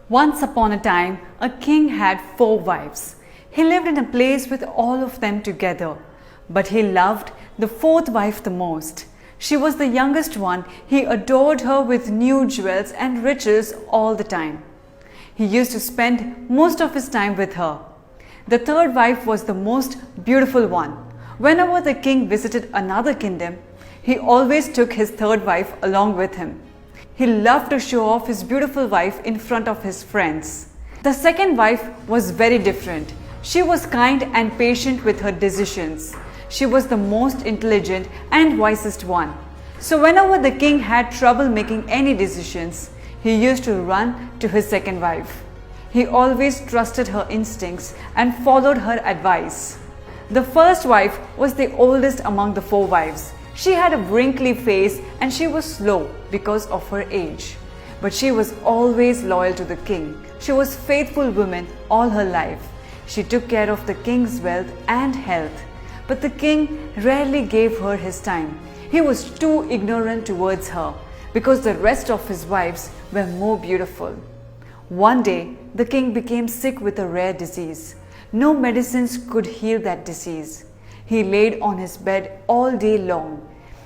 Once upon a time, a king had 4 wives. He lived in a place with all of them together, but he loved the fourth wife the most. She was the youngest one. He adored her with new jewels and riches all the time. He used to spend most of his time with her. The third wife was the most beautiful one. Whenever the king visited another kingdom, he always took his third wife along with him. He loved to show off his beautiful wife in front of his friends. The second wife was very different. She was kind and patient with her decisions. She was the most intelligent and wisest one. So whenever the king had trouble making any decisions, he used to run to his second wife. He always trusted her instincts and followed her advice. The first wife was the oldest among the 4 wives. She had a wrinkly face and she was slow because of her age. But she was always loyal to the king. She was a faithful woman all her life. She took care of the king's wealth and health. But the king rarely gave her his time. He was too ignorant towards her because the rest of his wives were more beautiful. One day, the king became sick with a rare disease. No medicines could heal that disease. He laid on his bed all day long.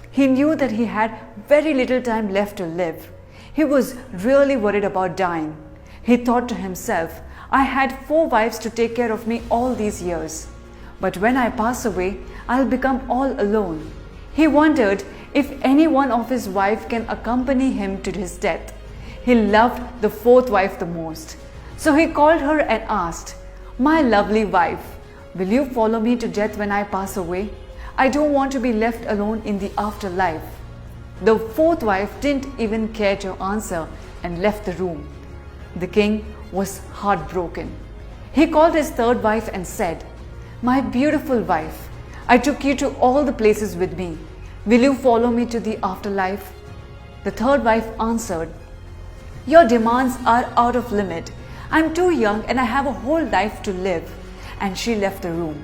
He knew that he had very little time left to live. He was really worried about dying. He thought to himself, I had 4 wives to take care of me all these years. But when I pass away, I'll become all alone. He wondered if any one of his wives can accompany him to his death. He loved the 4th wife the most. So he called her and asked, My lovely wife, will you follow me to death when I pass away? I don't want to be left alone in the afterlife. The 4th wife didn't even care to answer and left the room. The king was heartbroken. He called his 3rd wife and said, My beautiful wife, I took you to all the places with me. Will you follow me to the afterlife? The 3rd wife answered, Your demands are out of limit. I'm too young and I have a whole life to live. And she left the room.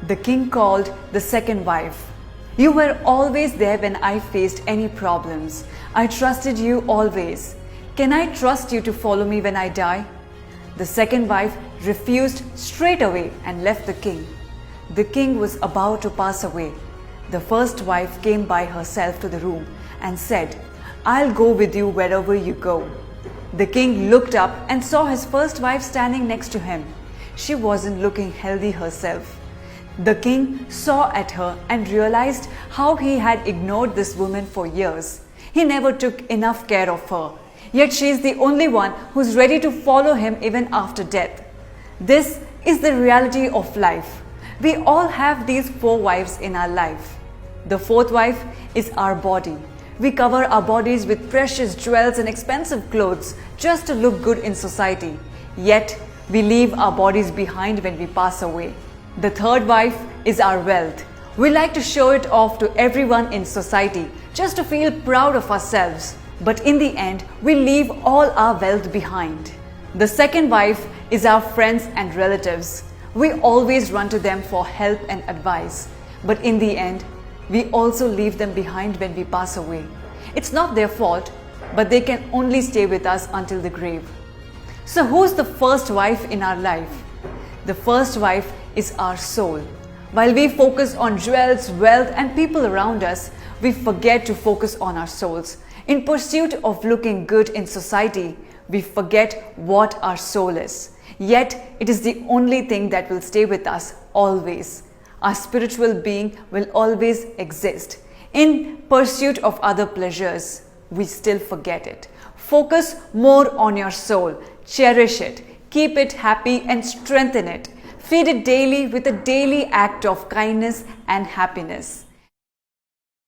The king called the 2nd wife. You were always there when I faced any problems. I trusted you always. Can I trust you to follow me when I die? The 2nd wife refused straight away and left the king. The king was about to pass away. The 1st wife came by herself to the room and said, I'll go with you wherever you go. The king looked up and saw his 1st wife standing next to him. She wasn't looking healthy herself. The king saw at her and realized how he had ignored this woman for years. He never took enough care of her. Yet she is the only one who's ready to follow him even after death. This is the reality of life. We all have these 4 wives in our life. The 4th wife is our body. We cover our bodies with precious jewels and expensive clothes just to look good in society. Yet, we leave our bodies behind when we pass away. The 3rd wife is our wealth. We like to show it off to everyone in society just to feel proud of ourselves. But in the end, we leave all our wealth behind. The 2nd wife is our friends and relatives. We always run to them for help and advice. But in the end, we also leave them behind when we pass away. It's not their fault, but they can only stay with us until the grave. So who's the 1st wife in our life? The 1st wife is our soul. While we focus on jewels, wealth, and people around us, we forget to focus on our souls. In pursuit of looking good in society, we forget what our soul is. Yet, it is the only thing that will stay with us always. Our spiritual being will always exist. In pursuit of other pleasures, we still forget it. Focus more on your soul. Cherish it. Keep it happy and strengthen it. Feed it daily with a daily act of kindness and happiness.